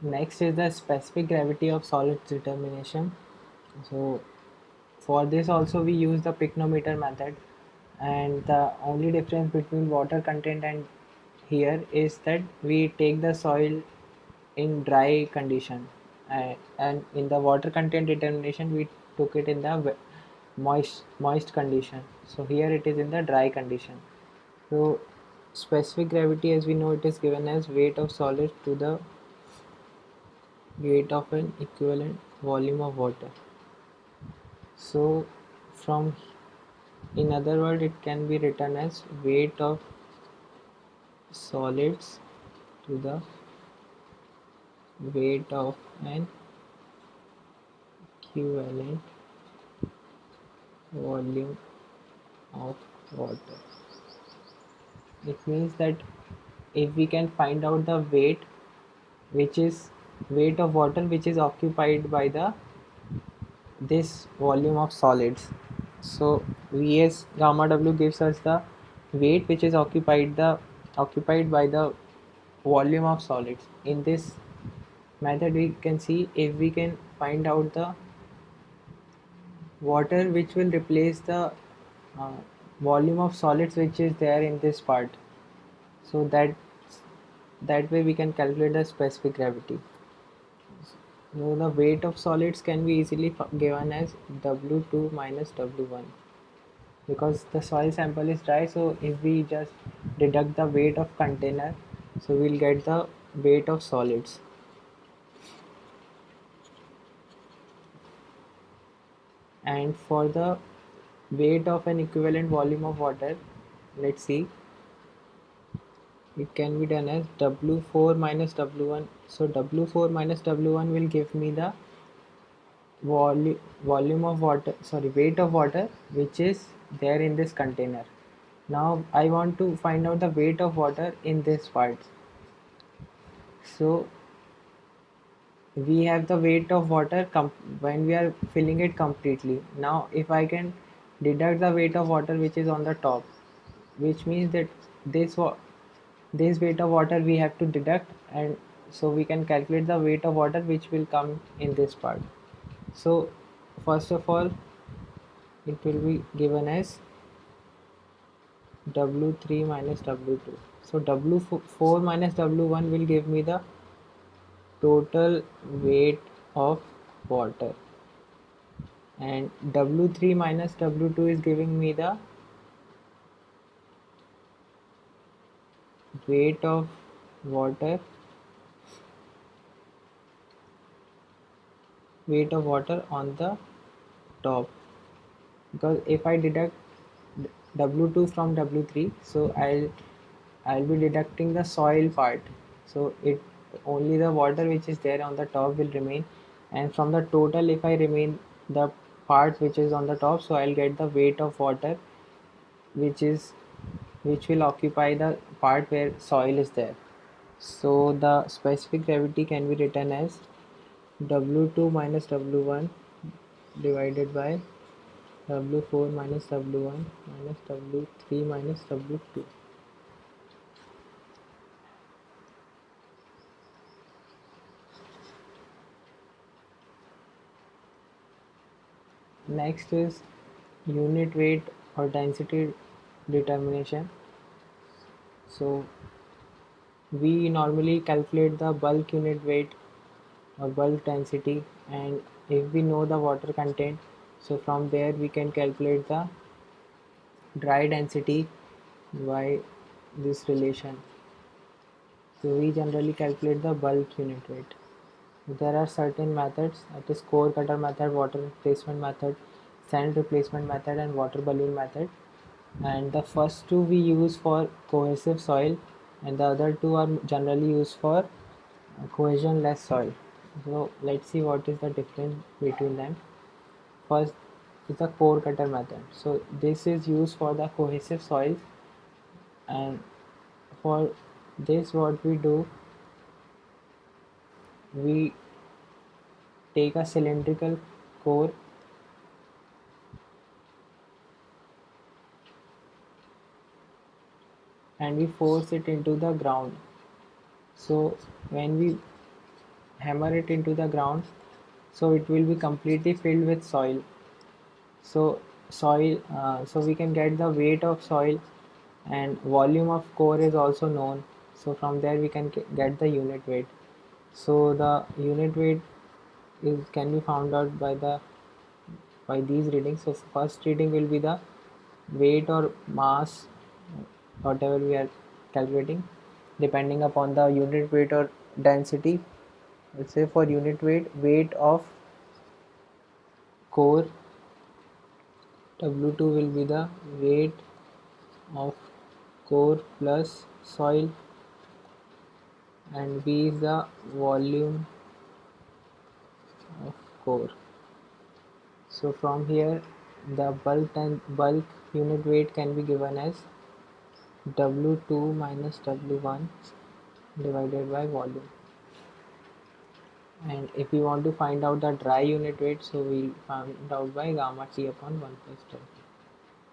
Next is the specific gravity of solids determination. So for this also we use the pycnometer method, and the only difference between water content and here is that we take the soil in dry condition, and in the water content determination we took it in the moist condition. So here it is in the dry condition. So specific gravity, as we know, it is given as weight of solid to the weight of an equivalent volume of water. So from, in other words, it can be written as weight of solids to the weight of an equivalent volume of water. It means that if we can find out the weight, which is weight of water which is occupied by the this volume of solids. So Vs gamma W gives us the weight which is occupied by the volume of solids. In this method we can see if we can find out the water which will replace the uh, volume of solids which is there in this part. So that way we can calculate the specific gravity. So the weight of solids can be easily given as W2 minus W1, because the soil sample is dry. So if we just deduct the weight of container, so we'll get the weight of solids. And for the weight of an equivalent volume of water, let's see, it can be done as W4 minus W1. So W4 minus W1 will give me the volume of water, sorry, weight of water which is there in this container. Now I want to find out the weight of water in this part. So we have the weight of water when we are filling it completely. Now if I can deduct the weight of water which is on the top, which means that this this weight of water we have to deduct, and so we can calculate the weight of water which will come in this part. So first of all, it will be given as W3 minus W2. So W4 minus W1 will give me the total weight of water, and W3 minus W2 is giving me the weight of water on the top, because if I deduct W2 from W3, so I'll be deducting the soil part. So it only the water which is there on the top will remain, and from the total if I remain the part which is on the top, so I'll get the weight of water which is which will occupy the part where soil is there. So the specific gravity can be written as W2 minus W1 divided by W4 minus W1 minus W3 minus W2. Next is unit weight or density determination. So we normally calculate the bulk unit weight or bulk density, and if we know the water content, so from there we can calculate the dry density by this relation. So we generally calculate the bulk unit weight. There are certain methods, that is core cutter method, water replacement method, sand replacement method, and water balloon method. And the first two we use for cohesive soil, and the other two are generally used for cohesion less soil. So let's see what is the difference between them. First is the core cutter method. So this is used for the cohesive soils, and for this what we do, we take a cylindrical core and we force it into the ground. So when we hammer it into the ground, so it will be completely filled with soil. So so we can get the weight of soil, and volume of core is also known. So from there we can get the unit weight. So the unit weight is can be found out by these readings. So first reading will be the weight or mass, whatever we are calculating, depending upon the unit weight or density. Let's say for unit weight of core, W2 will be the weight of core plus soil, and V is the volume of core. So from here the bulk unit weight can be given as W2 minus W1 divided by volume. And if we want to find out the dry unit weight, so we'll find out by gamma T upon 1 plus W.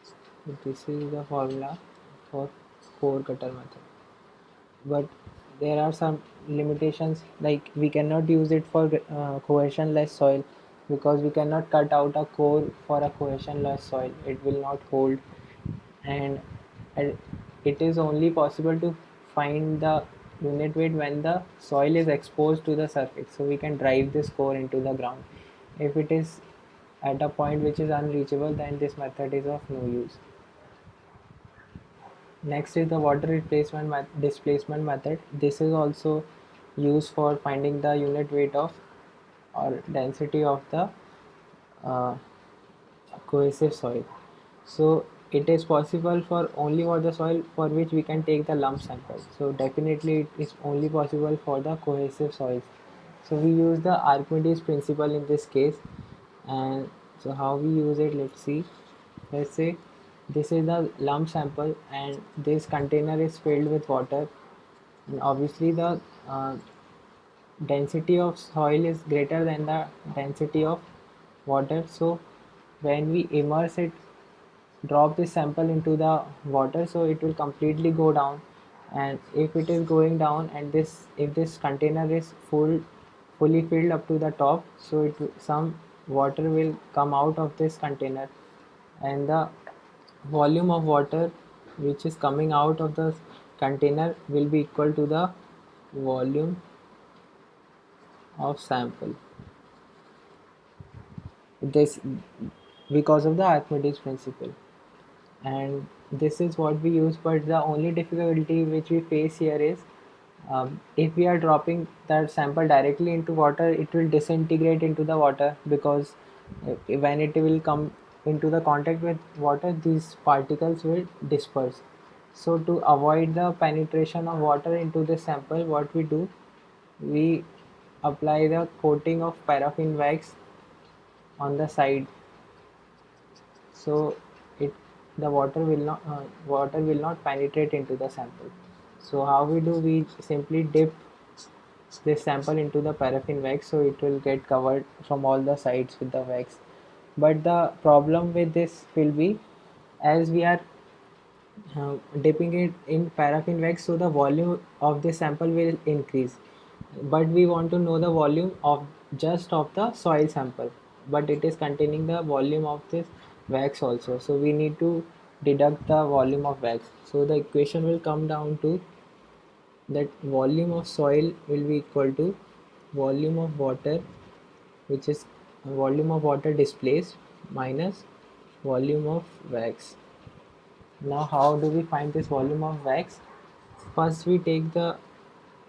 So this is the formula for core cutter method. But there are some limitations, like we cannot use it for cohesionless soil, because we cannot cut out a core for a cohesionless soil. It will not hold, and it is only possible to find the unit weight when the soil is exposed to the surface, so we can drive this core into the ground. If it is at a point which is unreachable, then this method is of no use. Next is the water displacement method. This is also used for finding the unit weight of or density of the uh, cohesive soil. So it is possible for only for the soil for which we can take the lump sample. So definitely it is only possible for the cohesive soils. So we use the Archimedes principle in this case. And so how we use it, let's see. Let's say this is the lump sample and this container is filled with water, and obviously the density of soil is greater than the density of water. So when we immerse it, drop this sample into the water, so it will completely go down. And if it is going down, and if this container is fully filled up to the top, so some water will come out of this container, and the volume of water which is coming out of the container will be equal to the volume of sample. This because of the Archimedes principle. And this is what we use, but the only difficulty which we face here is if we are dropping that sample directly into water, it will disintegrate into the water, because when it will come into the contact with water, these particles will disperse. So to avoid the penetration of water into the sample, what we do, we apply the coating of paraffin wax on the side, so it the water will not penetrate into the sample. So how we do, we simply dip this sample into the paraffin wax, so it will get covered from all the sides with the wax. But the problem with this will be, as we are dipping it in paraffin wax, so the volume of this sample will increase, but we want to know the volume of just of the soil sample, but it is containing the volume of this wax also, so we need to deduct the volume of wax. So the equation will come down to that volume of soil will be equal to volume of water, which is volume of water displaced minus volume of wax. Now how do we find this volume of wax? First we take the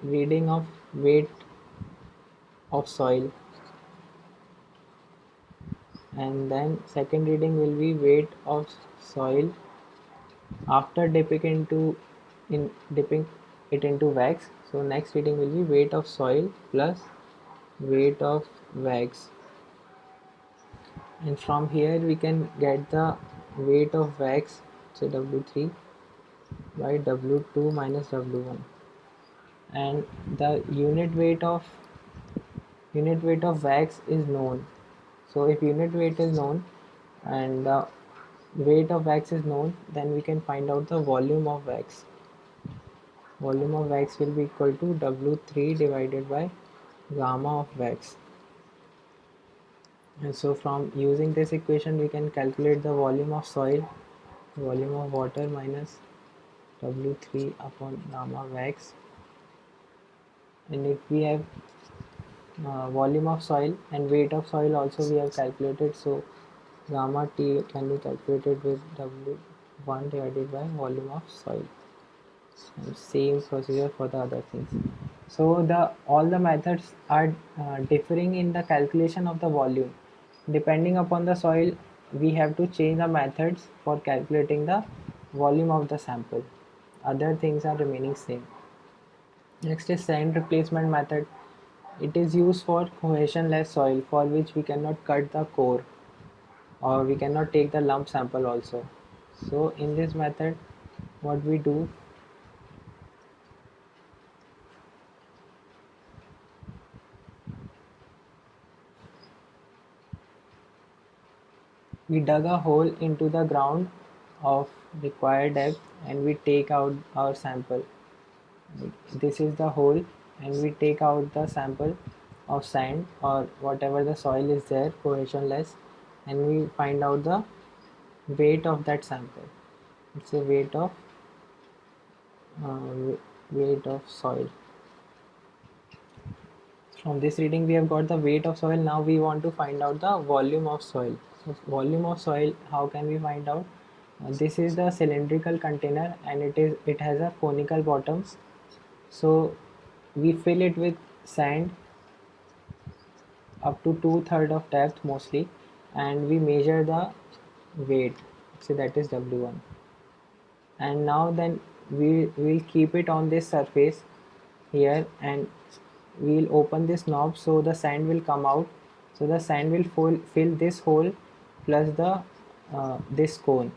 reading of weight of soil, and then second reading will be weight of soil after dipping it into wax. So next reading will be weight of soil plus weight of wax, and from here we can get the weight of wax, say W3 by W2 minus W1, and the unit weight of wax is known. So if unit weight is known and the weight of wax is known, then we can find out the volume of wax. Volume of wax will be equal to W3 divided by gamma of wax. And so from using this equation we can calculate the volume of soil, volume of water minus W3 upon gamma wax. And if we have volume of soil and weight of soil also we have calculated, so gamma T can be calculated with W1 divided by volume of soil. And same procedure for the other things. So all the methods are differing in the calculation of the volume. Depending upon the soil, we have to change the methods for calculating the volume of the sample. Other things are remaining same. Next is sand replacement method. It is used for cohesionless soil for which we cannot cut the core or we cannot take the lump sample also. So in this method, what we do, we dug a hole into the ground of required depth and we take out our sample. This is the hole and we take out the sample of sand or whatever the soil is there, cohesionless, and we find out the weight of that sample. It's a weight of soil. From this reading we have got the weight of soil. Now we want to find out the volume of soil. So volume of soil, how can we find out? This is the cylindrical container and it has a conical bottom. So we fill it with sand up to 2/3 of depth mostly, and we measure the weight. So that is W1. And now then we will keep it on this surface here and we'll open this knob so the sand will come out. So the sand will fill this hole plus the this cone.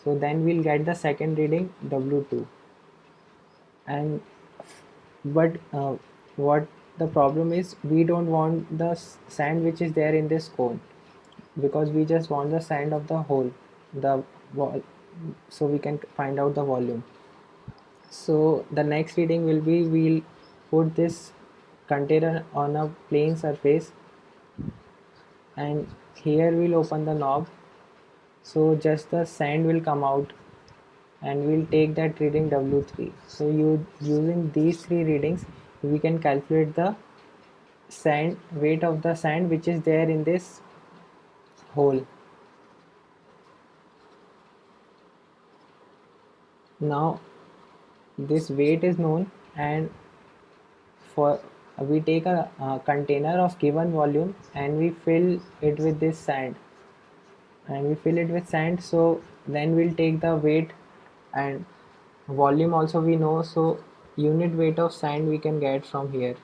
So then we'll get the second reading W2. And but what the problem is, we don't want the sand which is there in this cone because we just want the sand of the hole, the wall, so we can find out the volume. So the next reading will be, we'll put this container on a plane surface and here we'll open the knob, so just the sand will come out and we'll take that reading W3. So using these three readings we can calculate the weight of the sand which is there in this hole. Now this weight is known, and for we take a container of given volume and we fill it with this sand so then we'll take the weight and volume also we know, so unit weight of sand we can get from here,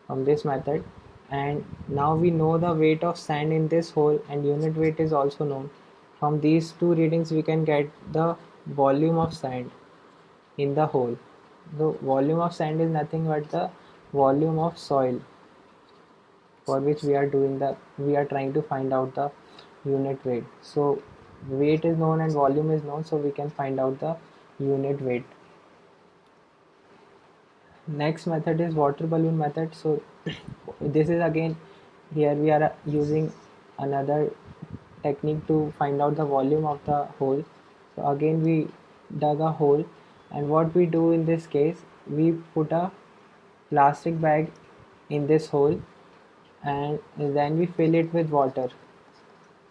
from this method. And now we know the weight of sand in this hole and unit weight is also known. From these two readings we can get the volume of sand in the hole. The volume of sand is nothing but the volume of soil for which we are trying to find out the unit weight. So weight is known and volume is known, so we can find out the unit weight. Next method is water balloon method. So this is again, here we are using another technique to find out the volume of the hole. So again we dug a hole, and what we do in this case, we put a plastic bag in this hole and then we fill it with water.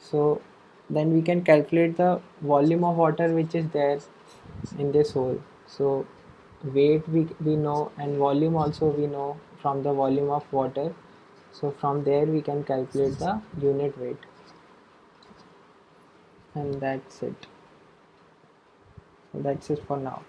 So then we can calculate the volume of water which is there in this hole. So weight we know and volume also we know from the volume of water. So from there we can calculate the unit weight. And that's it. So that's it for now.